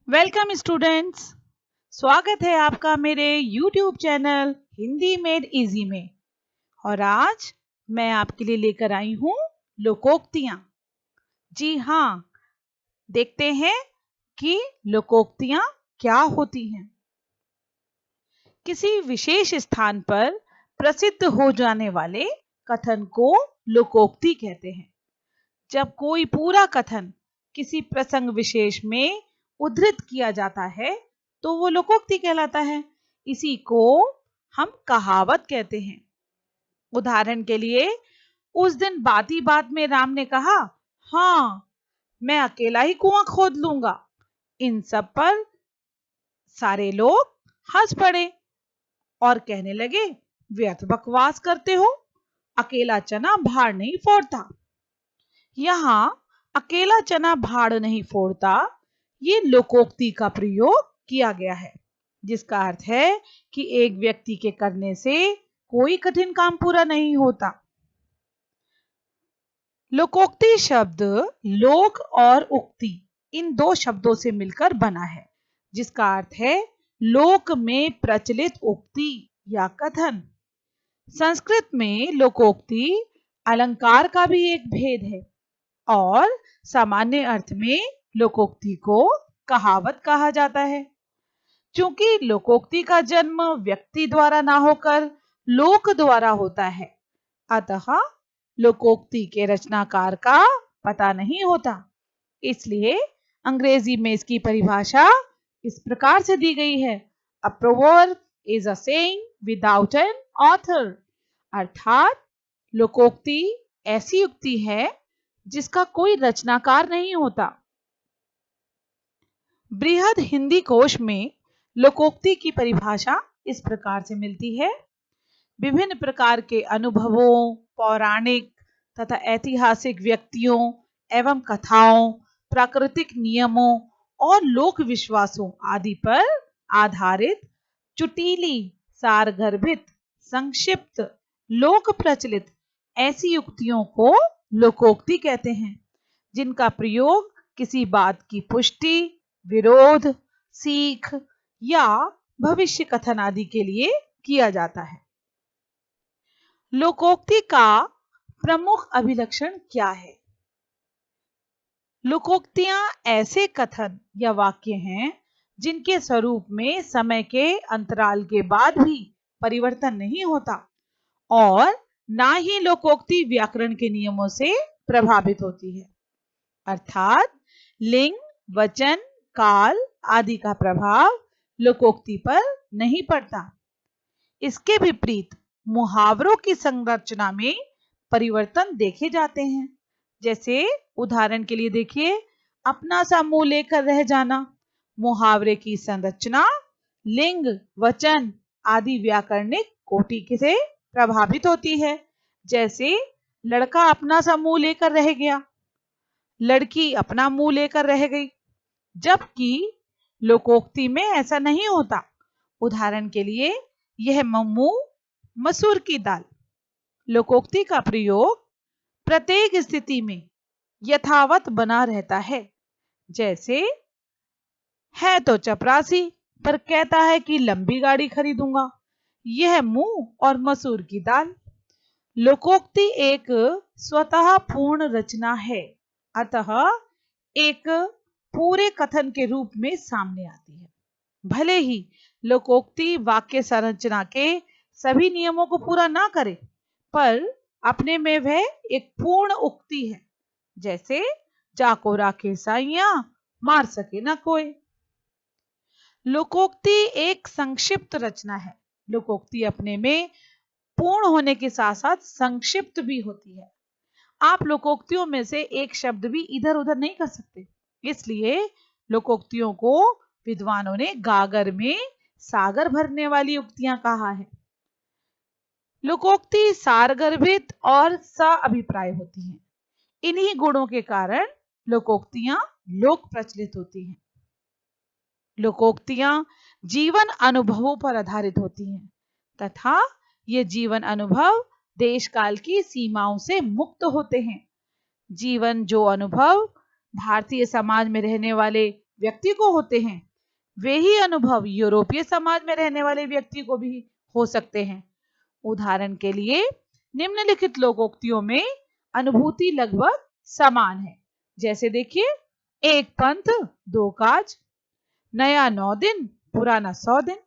Welcome students. स्वागत है आपका मेरे YouTube channel Hindi made easy में। और आज मैं आपके लिए लेकर आई हूँ लोकोक्तियाँ। जी हाँ, देखते हैं कि लोकोक्तियाँ क्या होती हैं। किसी विशेष स्थान पर प्रसिद्ध हो जाने वाले कथन को लोकोक्ति कहते हैं। जब कोई पूरा कथन किसी प्रसंग विशेष में उद्धृत किया जाता है तो वो लोकोक्ति कहलाता है। इसी को हम कहावत कहते हैं। उदाहरण के लिए, उस दिन बाती बात में राम ने कहा, हाँ मैं अकेला ही कुआं खोद लूंगा। इन सब पर सारे लोग हंस पड़े और कहने लगे, व्यर्थ बकवास करते हो, अकेला चना भाड़ नहीं फोड़ता। यहाँ अकेला चना भाड़ नहीं फोड़ता, ये लोकोक्ति का प्रयोग किया गया है, जिसका अर्थ है कि एक व्यक्ति के करने से कोई कठिन काम पूरा नहीं होता। लोकोक्ति शब्द लोक और उक्ति इन दो शब्दों से मिलकर बना है, जिसका अर्थ है लोक में प्रचलित उक्ति या कथन। संस्कृत में लोकोक्ति अलंकार का भी एक भेद है और सामान्य अर्थ में लोकोक्ति को कहावत कहा जाता है। क्योंकि लोकोक्ति का जन्म व्यक्ति द्वारा ना होकर लोक द्वारा होता है, अतः लोकोक्ति के रचनाकार का पता नहीं होता। इसलिए अंग्रेजी में इसकी परिभाषा इस प्रकार से दी गई है, a proverb is a saying without an author. अर्थात लोकोक्ति ऐसी उक्ति है जिसका कोई रचनाकार नहीं होता। बृहद हिंदी कोश में लोकोक्ति की परिभाषा इस प्रकार से मिलती है, विभिन्न प्रकार के अनुभवों, पौराणिक तथा ऐतिहासिक व्यक्तियों एवं कथाओं, प्राकृतिक नियमों और लोक विश्वासों आदि पर आधारित चुटीली, सारगर्भित, संक्षिप्त, लोक प्रचलित ऐसी उक्तियों को लोकोक्ति कहते हैं, जिनका प्रयोग किसी बात की पुष्टि, विरोध, सीख या भविष्य कथन आदि के लिए किया जाता है। लोकोक्ति का प्रमुख अभिलक्षण क्या है? लोकोक्तियां ऐसे कथन या वाक्य हैं जिनके स्वरूप में समय के अंतराल के बाद भी परिवर्तन नहीं होता और ना ही लोकोक्ति व्याकरण के नियमों से प्रभावित होती है। अर्थात लिंग, वचन, काल आदि का प्रभाव लोकोक्ति पर नहीं पड़ता। इसके विपरीत मुहावरों की संरचना में परिवर्तन देखे जाते हैं। जैसे उदाहरण के लिए देखिए, अपना सा मुंह लेकर रह जाना। मुहावरे की संरचना लिंग, वचन आदि व्याकरणिक कोटि से प्रभावित होती है। जैसे लड़का अपना सा मुंह लेकर रह गया, लड़की अपना मुंह लेकर रह गई, जबकि लोकोक्ति में ऐसा नहीं होता। उदाहरण के लिए, यह मुंह मसूर की दाल। लोकोक्ति का प्रयोग प्रत्येक स्थिति में यथावत बना रहता है। जैसे है तो चपरासी पर कहता है कि लंबी गाड़ी खरीदूंगा, यह मुंह और मसूर की दाल। लोकोक्ति एक स्वतः पूर्ण रचना है, अतः एक पूरे कथन के रूप में सामने आती है। भले ही लोकोक्ति वाक्य संरचना के सभी नियमों को पूरा ना करे, पर अपने में वह एक पूर्ण उक्ति है। जैसे जाको राखे साइया, मार सके ना कोई। लोकोक्ति एक संक्षिप्त रचना है। लोकोक्ति अपने में पूर्ण होने के साथ साथ संक्षिप्त भी होती है। आप लोकोक्तियों में से एक शब्द भी इधर उधर नहीं कर सकते, इसलिए लोकोक्तियों को विद्वानों ने गागर में सागर भरने वाली उक्तियां कहा है। लोकोक्ति सारगर्भित और सअभिप्राय होती हैं। इन्हीं गुणों के कारण लोकोक्तियां लोक प्रचलित होती हैं। लोकोक्तियां जीवन अनुभवों पर आधारित होती हैं तथा ये जीवन अनुभव देश काल की सीमाओं से मुक्त होते हैं। जीवन जो अनुभव भारतीय समाज में रहने वाले व्यक्ति को होते हैं, वे ही अनुभव यूरोपीय समाज में रहने वाले व्यक्ति को भी हो सकते हैं। उदाहरण के लिए निम्नलिखित लोकोक्तियों में अनुभूति लगभग समान है। जैसे देखिए, एक पंथ दो काज, नया 9 दिन पुराना 100 दिन।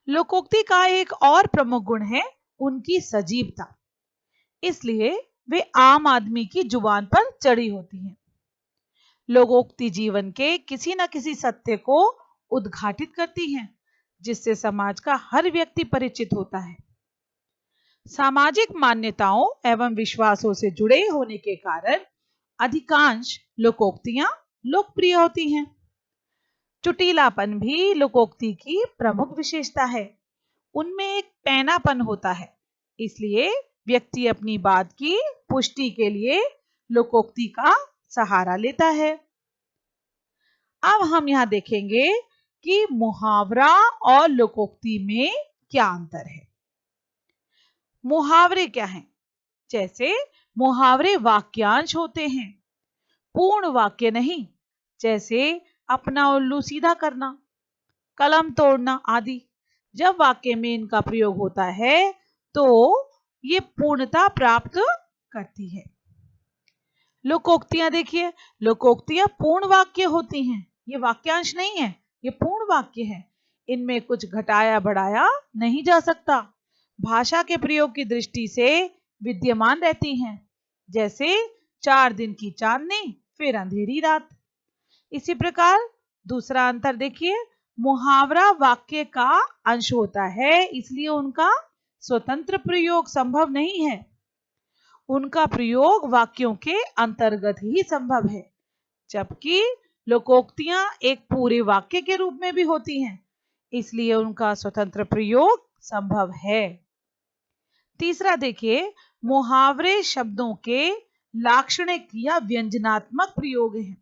लोकोक्ति का एक और प्रमुख गुण है उनकी सजीवता, इसलिए वे आम आदमी की जुबान पर चढ़ी होती हैं। लोकोक्ति जीवन के किसी न किसी सत्य को उद्घाटित करती हैं, जिससे समाज का हर व्यक्ति परिचित होता है। सामाजिक मान्यताओं एवं विश्वासों से जुड़े होने के कारण अधिकांश लोकोक्तियां लोकप्रिय होती हैं। चुटीलापन भी लोकोक्ति की प्रमुख विशेषता है। उनमें एक पैनापन होता है, इसलिए व्यक्ति अपनी बात की पुष्टि के लिए लोकोक्ति का सहारा लेता है। अब हम यहाँ देखेंगे कि मुहावरा और लोकोक्ति में क्या अंतर है। मुहावरे क्या हैं? जैसे मुहावरे वाक्यांश होते हैं, पूर्ण वाक्य नहीं। जैसे अपना उल्लू सीधा करना, कलम तोड़ना आदि। जब वाक्य में इनका प्रयोग होता है तो ये पूर्णता प्राप्त करती है। लोकोक्तियां देखिए, लोकोक्तियां पूर्ण वाक्य होती हैं। ये वाक्यांश नहीं है, ये पूर्ण वाक्य है। इनमें कुछ घटाया बढ़ाया नहीं जा सकता। भाषा के प्रयोग की दृष्टि से विद्यमान रहती हैं। जैसे 4 दिन की चांदनी फिर अंधेरी रात। इसी प्रकार दूसरा अंतर देखिए, मुहावरा वाक्य का अंश होता है, इसलिए उनका स्वतंत्र प्रयोग संभव नहीं है। उनका प्रयोग वाक्यों के अंतर्गत ही संभव है, जबकि लोकोक्तियां एक पूरे वाक्य के रूप में भी होती हैं, इसलिए उनका स्वतंत्र प्रयोग संभव है। तीसरा देखिए, मुहावरे शब्दों के लाक्षणिक या व्यंजनात्मक प्रयोग हैं।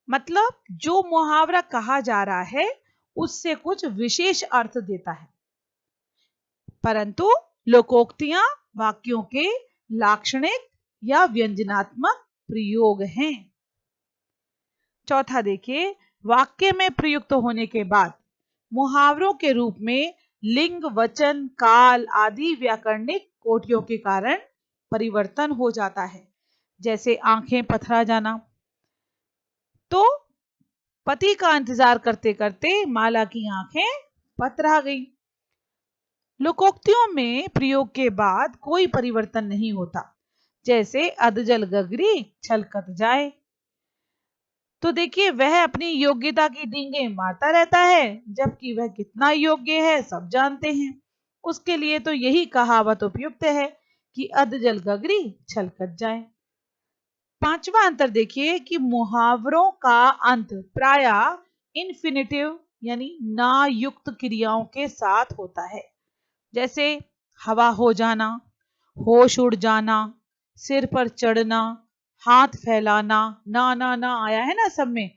मतलब जो मुहावरा कहा जा रहा है उससे कुछ विशेष अर्थ देता है, परंतु लोकोक्तियां वाक्यों के लाक्षणिक या व्यंजनात्मक प्रयोग हैं। चौथा देखिए, वाक्य में प्रयुक्त होने के बाद मुहावरों के रूप में लिंग, वचन, काल आदि व्याकरणिक कोटियों के कारण परिवर्तन हो जाता है। जैसे आंखें पथरा जाना, तो पति का इंतजार करते करते माला की आंखें पथरा गई। लोकोक्तियों में प्रयोग के बाद कोई परिवर्तन नहीं होता। जैसे अधजल गगरी छलकत जाए, तो देखिए वह अपनी योग्यता की डींगे मारता रहता है, जबकि वह कितना योग्य है सब जानते हैं। उसके लिए तो यही कहावत उपयुक्त है कि अधजल गगरी छलकत जाए। पांचवा अंतर देखिए कि मुहावरों का अंत प्रायः इन्फिनिटिव यानी ना युक्त क्रियाओं के साथ होता है। जैसे हवा हो जाना, होश उड़ जाना, सिर पर चढ़ना, हाथ फैलाना, ना आया है ना सब में।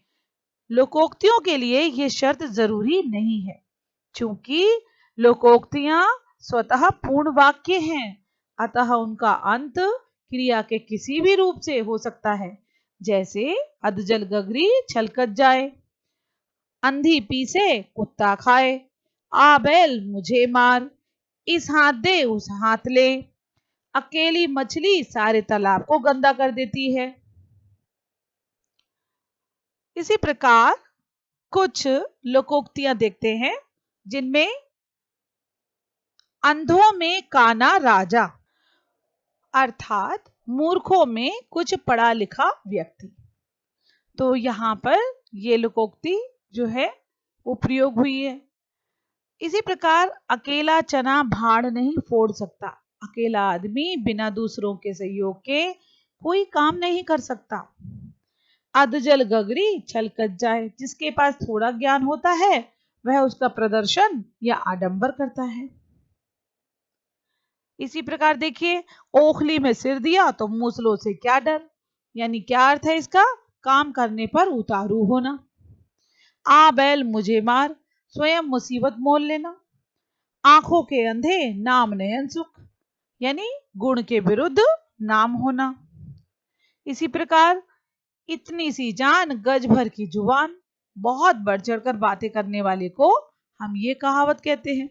लोकोक्तियों के लिए ये शर्त जरूरी नहीं है, क्योंकि लोकोक्तियां स्वतः पूर्ण वाक्य हैं, अतः उनका अंत क्रिया के किसी भी रूप से हो सकता है। जैसे अधजल गगरी छलकत जाए, अंधी पीसे कुत्ता खाए, आ बैल मुझे मार, इस हाथ दे उस हाथ ले, अकेली मछली सारे तालाब को गंदा कर देती है। इसी प्रकार कुछ लोकोक्तियां देखते हैं जिनमें अंधों में काना राजा, अर्थात मूर्खों में कुछ पढ़ा लिखा व्यक्ति। तो यहाँ पर ये लोकोक्ति जो है वो प्रयोग हुई है। इसी प्रकार अकेला चना भाड़ नहीं फोड़ सकता। अकेला आदमी बिना दूसरों के सहयोग के कोई काम नहीं कर सकता। अधजल गगरी छलकत जाए, जिसके पास थोड़ा ज्ञान होता है वह उसका प्रदर्शन या आडंबर करता है। इसी प्रकार देखिए, ओखली में सिर दिया तो मूसलों से क्या डर, यानी क्या अर्थ है इसका? काम करने पर उतारू होना। आ बैल मुझे मार, स्वयं मुसीबत मोल लेना। आंखों के अंधे नाम नयन सुख, यानी गुण के विरुद्ध नाम होना। इसी प्रकार इतनी सी जान गज भर की जुबान, बहुत बढ़ चढ़कर बातें करने वाले को हम ये कहावत कहते हैं।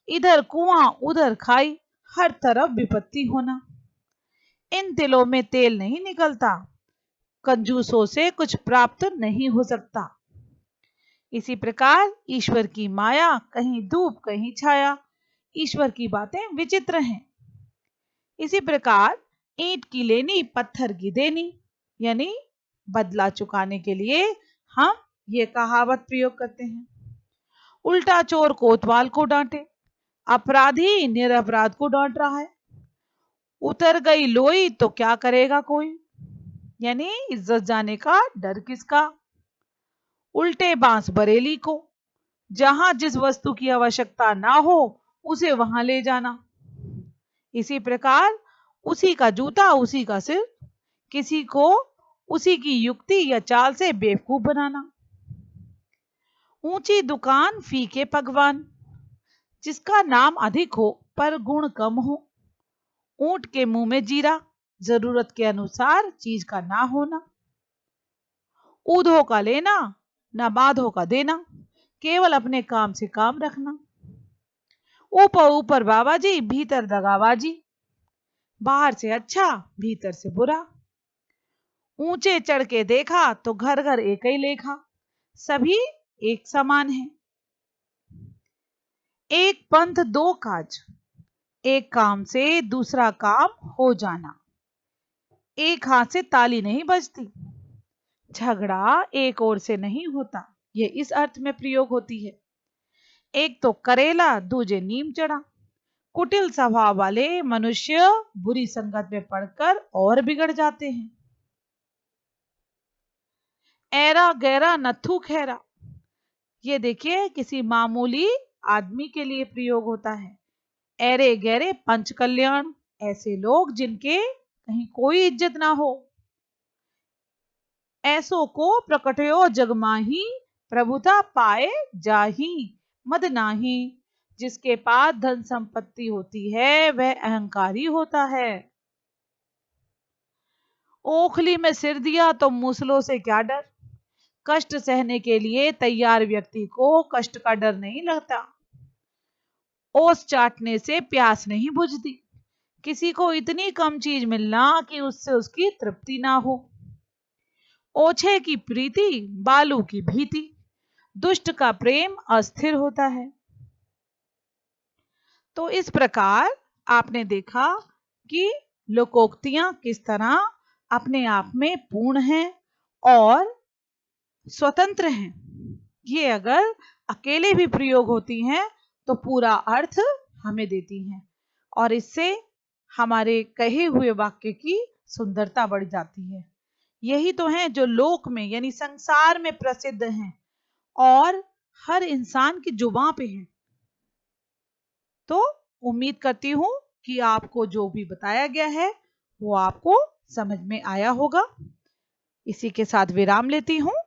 इधर कुआं उधर खाई, हर तरफ विपत्ति होना। इन तिलों में तेल नहीं निकलता, कंजूसों से कुछ प्राप्त नहीं हो सकता। इसी प्रकार ईश्वर की माया, कहीं धूप कहीं छाया। ईश्वर की बातें विचित्र हैं। इसी प्रकार ईंट की लेनी पत्थर की देनी, यानी बदला चुकाने के लिए हम ये कहावत प्रयोग करते हैं। उल्टा चोर कोतवाल को डांटे, अपराधी निरपराध को डांट रहा है। उतर गई लोई तो क्या करेगा कोई, यानी इज्जत जाने का डर किसका। उल्टे बांस बरेली को, जहां जिस वस्तु की आवश्यकता ना हो उसे वहां ले जाना। इसी प्रकार उसी का जूता उसी का सिर, किसी को उसी की युक्ति या चाल से बेवकूफ बनाना। ऊंची दुकान फीके पकवान, जिसका नाम अधिक हो पर गुण कम हो। ऊंट के मुंह में जीरा, जरूरत के अनुसार चीज का ना होना। ऊधों का लेना न बाधों का देना, केवल अपने काम से काम रखना। ऊपर ऊपर बाबाजी भीतर दगाबाजी, बाहर से अच्छा भीतर से बुरा। ऊंचे चढ़ के देखा तो घर घर एक ही लेखा, सभी एक समान है। एक पंथ दो काज, एक काम से दूसरा काम हो जाना। एक हाथ से ताली नहीं बजती, झगड़ा एक ओर से नहीं होता, ये इस अर्थ में प्रयोग होती है। एक तो करेला दूजे नीम चढ़ा। कुटिल स्वभाव वाले मनुष्य बुरी संगत में पड़कर और बिगड़ जाते हैं। ऐरा गैरा नथु खैरा, ये देखिए किसी मामूली आदमी के लिए प्रयोग होता है। ऐरे गहरे पंच कल्याण, ऐसे लोग जिनके कहीं कोई इज्जत ना हो। ऐसों को प्रकटयो जगमाही, प्रभुता पाए जाही मद नाही। जिसके पास धन संपत्ति होती है वह अहंकारी होता है। ओखली में सिर दिया तो मूसलों से क्या डर। कष्ट सहने के लिए तैयार व्यक्ति को कष्ट का डर नहीं लगता। ओस चाटने से प्यास नहीं बुझती। किसी को इतनी कम चीज मिलना कि उससे उसकी तृप्ति ना हो। ओछे की प्रीति बालू की भीति, दुष्ट का प्रेम अस्थिर होता है। तो इस प्रकार आपने देखा कि लोकोक्तियां किस तरह अपने आप में पूर्ण हैं और स्वतंत्र हैं। ये अगर अकेले भी प्रयोग होती हैं तो पूरा अर्थ हमें देती हैं और इससे हमारे कहे हुए वाक्य की सुंदरता बढ़ जाती है। यही तो है जो लोक में यानी संसार में प्रसिद्ध हैं और हर इंसान की जुबान पे हैं। तो उम्मीद करती हूं कि आपको जो भी बताया गया है वो आपको समझ में आया होगा। इसी के साथ विराम लेती हूं।